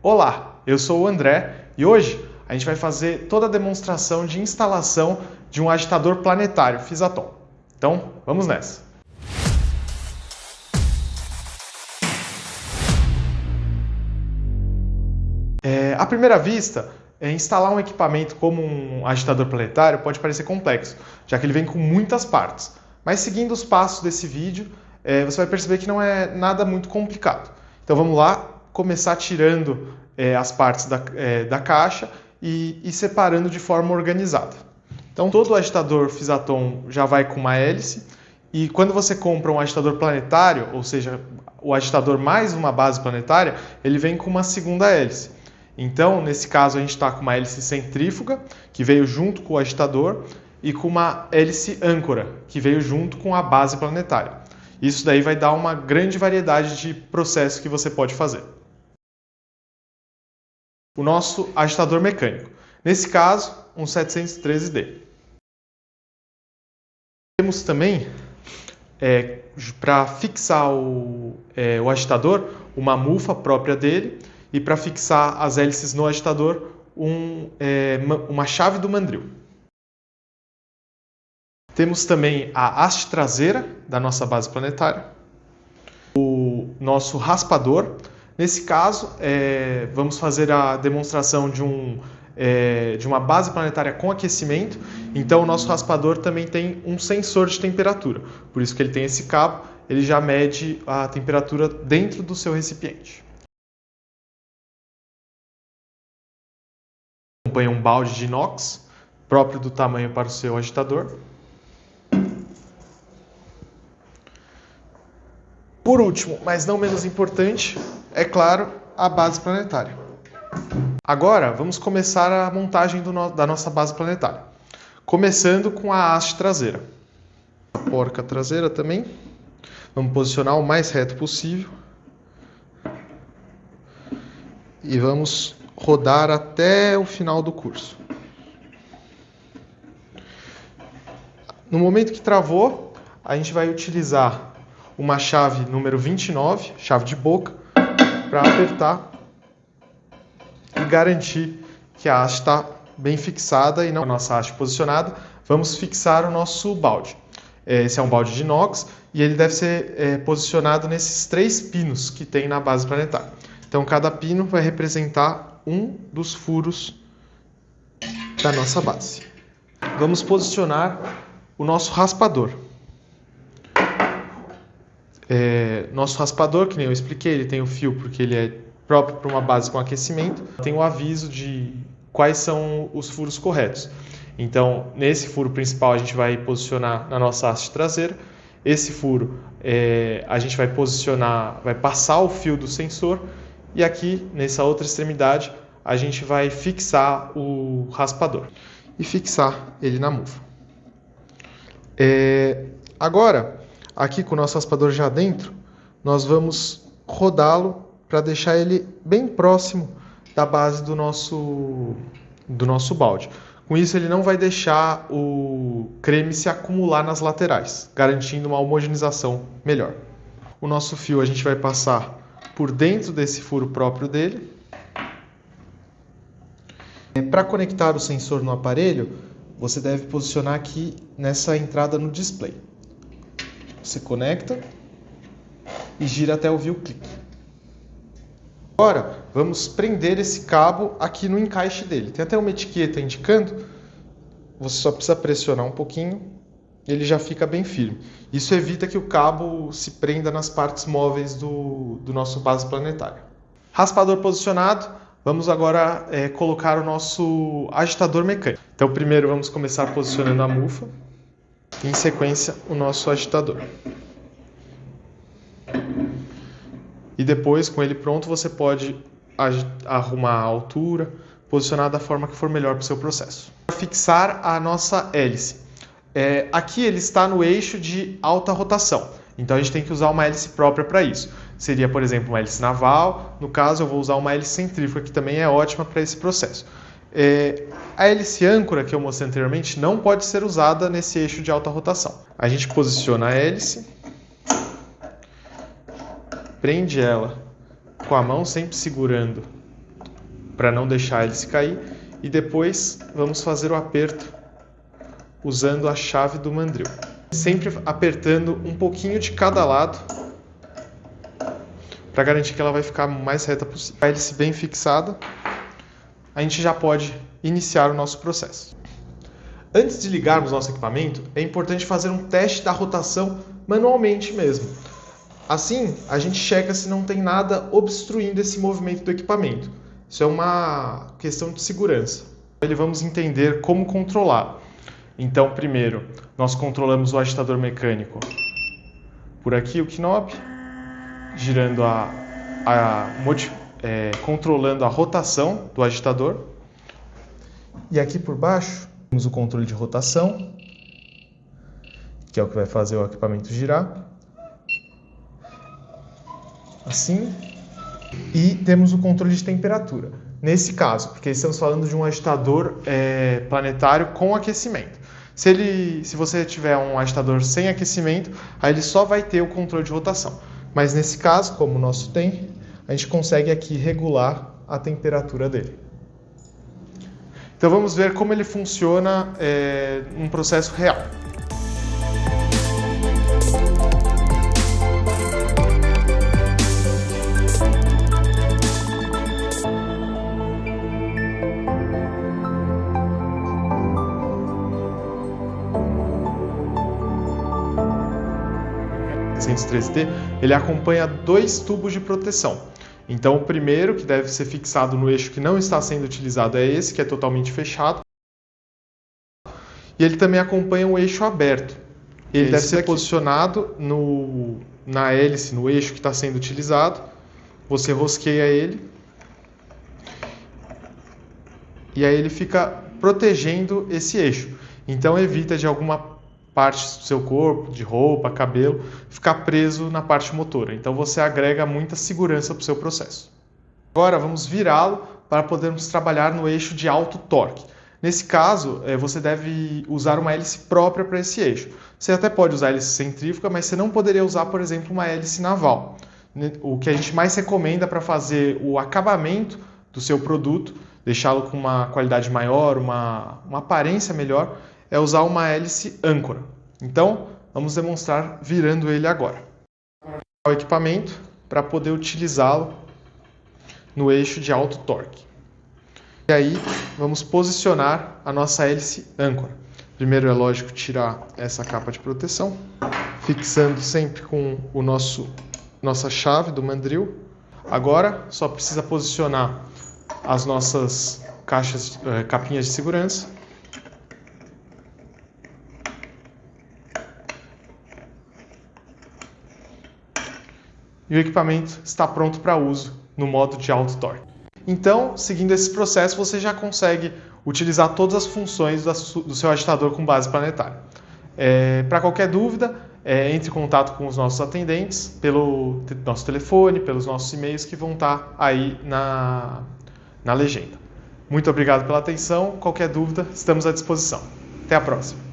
Olá, eu sou o André e hoje a gente vai fazer toda a demonstração de instalação de um agitador planetário Fisatom. Então, vamos nessa! À primeira vista, instalar um equipamento como um agitador planetário pode parecer complexo, já que ele vem com muitas partes. Mas seguindo os passos desse vídeo, você vai perceber que não é nada muito complicado. Então vamos lá, começar tirando as partes da caixa e separando de forma organizada. Então todo o agitador Fisatom já vai com uma hélice, e quando você compra um agitador planetário, ou seja, o agitador mais uma base planetária, ele vem com uma segunda hélice. Então, nesse caso, a gente está com uma hélice centrífuga, que veio junto com o agitador, e com uma hélice âncora, que veio junto com a base planetária. Isso daí vai dar uma grande variedade de processos que você pode fazer. O nosso agitador mecânico. Nesse caso, um 713D. Temos também, para fixar o agitador, uma mufa própria dele, e para fixar as hélices no agitador, uma chave do mandril. Temos também a haste traseira da nossa base planetária, o nosso raspador. Nesse caso, vamos fazer a demonstração de uma base planetária com aquecimento. Então, o nosso raspador também tem um sensor de temperatura. Por isso que ele tem esse cabo, ele já mede a temperatura dentro do seu recipiente. Acompanha um balde de inox, próprio do tamanho para o seu agitador. Por último, mas não menos importante, é claro, a base planetária. Agora, vamos começar a montagem da nossa base planetária. Começando com a haste traseira. A porca traseira também. Vamos posicionar o mais reto possível. E vamos rodar até o final do curso. No momento que travou, a gente vai utilizar uma chave número 29, chave de boca, para apertar e garantir que a haste está bem fixada e não a nossa haste posicionada. Vamos fixar o nosso balde. Esse é um balde de inox e ele deve ser posicionado nesses 3 pinos que tem na base planetária. Então cada pino vai representar um dos furos da nossa base. Vamos posicionar o nosso raspador. Nosso raspador, que nem eu expliquei, ele tem o fio porque ele é próprio para uma base com aquecimento. Tem o aviso de quais são os furos corretos. Então, nesse furo principal a gente vai posicionar na nossa haste traseira. Esse furo a gente vai posicionar, vai passar o fio do sensor. E aqui, nessa outra extremidade, a gente vai fixar o raspador e fixar ele na mufa. Agora, aqui com o nosso raspador já dentro, nós vamos rodá-lo para deixar ele bem próximo da base do nosso balde. Com isso, ele não vai deixar o creme se acumular nas laterais, garantindo uma homogeneização melhor. O nosso fio a gente vai passar por dentro desse furo próprio dele. Para conectar o sensor no aparelho, você deve posicionar aqui nessa entrada no display. Você conecta e gira até ouvir o clique. Agora, vamos prender esse cabo aqui no encaixe dele. Tem até uma etiqueta indicando, você só precisa pressionar um pouquinho e ele já fica bem firme. Isso evita que o cabo se prenda nas partes móveis do nosso base planetária. Raspador posicionado, vamos agora colocar o nosso agitador mecânico. Então primeiro vamos começar posicionando a mufa e em sequência o nosso agitador. E depois, com ele pronto, você pode arrumar a altura, posicionar da forma que for melhor para o seu processo. Para fixar a nossa hélice. Aqui ele está no eixo de alta rotação, então a gente tem que usar uma hélice própria para isso. Seria, por exemplo, uma hélice naval. No caso, eu vou usar uma hélice centrífuga, que também é ótima para esse processo. A hélice âncora, que eu mostrei anteriormente, não pode ser usada nesse eixo de alta rotação. A gente posiciona a hélice, prende ela com a mão, sempre segurando para não deixar ele se cair. E depois vamos fazer o aperto usando a chave do mandril. Sempre apertando um pouquinho de cada lado para garantir que ela vai ficar o mais reta possível. Com a hélice bem fixada, a gente já pode iniciar o nosso processo. Antes de ligarmos nosso equipamento, é importante fazer um teste da rotação manualmente mesmo. Assim, a gente checa se não tem nada obstruindo esse movimento do equipamento. Isso é uma questão de segurança. Vamos entender como controlar. Então, primeiro, nós controlamos o agitador mecânico por aqui, o knob, girando controlando a rotação do agitador. E aqui por baixo, temos o controle de rotação, que é o que vai fazer o equipamento girar. Assim. E temos o controle de temperatura. Nesse caso, porque estamos falando de um agitador planetário com aquecimento. Se você tiver um agitador sem aquecimento, aí ele só vai ter o controle de rotação. Mas nesse caso, como o nosso tem, a gente consegue aqui regular a temperatura dele. Então vamos ver como ele funciona num processo real. O 613T, ele acompanha 2 tubos de proteção. Então, o primeiro, que deve ser fixado no eixo que não está sendo utilizado, é esse, que é totalmente fechado. E ele também acompanha o eixo aberto. Ele deve ser posicionado na hélice, no eixo que está sendo utilizado. Você rosqueia ele. E aí ele fica protegendo esse eixo. Então, evita de alguma parte do seu corpo, de roupa, cabelo, ficar preso na parte motora. Então você agrega muita segurança para o seu processo. Agora vamos virá-lo para podermos trabalhar no eixo de alto torque. Nesse caso, você deve usar uma hélice própria para esse eixo. Você até pode usar hélice centrífuga, mas você não poderia usar, por exemplo, uma hélice naval. O que a gente mais recomenda para fazer o acabamento do seu produto, deixá-lo com uma qualidade maior, uma aparência melhor, é usar uma hélice âncora. Então, vamos demonstrar virando ele agora. O equipamento para poder utilizá-lo no eixo de alto torque. E aí, vamos posicionar a nossa hélice âncora. Primeiro é lógico tirar essa capa de proteção, fixando sempre com nossa chave do mandril. Agora, só precisa posicionar as nossas capinhas de segurança. E o equipamento está pronto para uso no modo de alto torque. Então, seguindo esse processo, você já consegue utilizar todas as funções do seu agitador com base planetária. Para qualquer dúvida, entre em contato com os nossos atendentes pelo nosso telefone, pelos nossos e-mails que vão estar aí na legenda. Muito obrigado pela atenção. Qualquer dúvida, estamos à disposição. Até a próxima.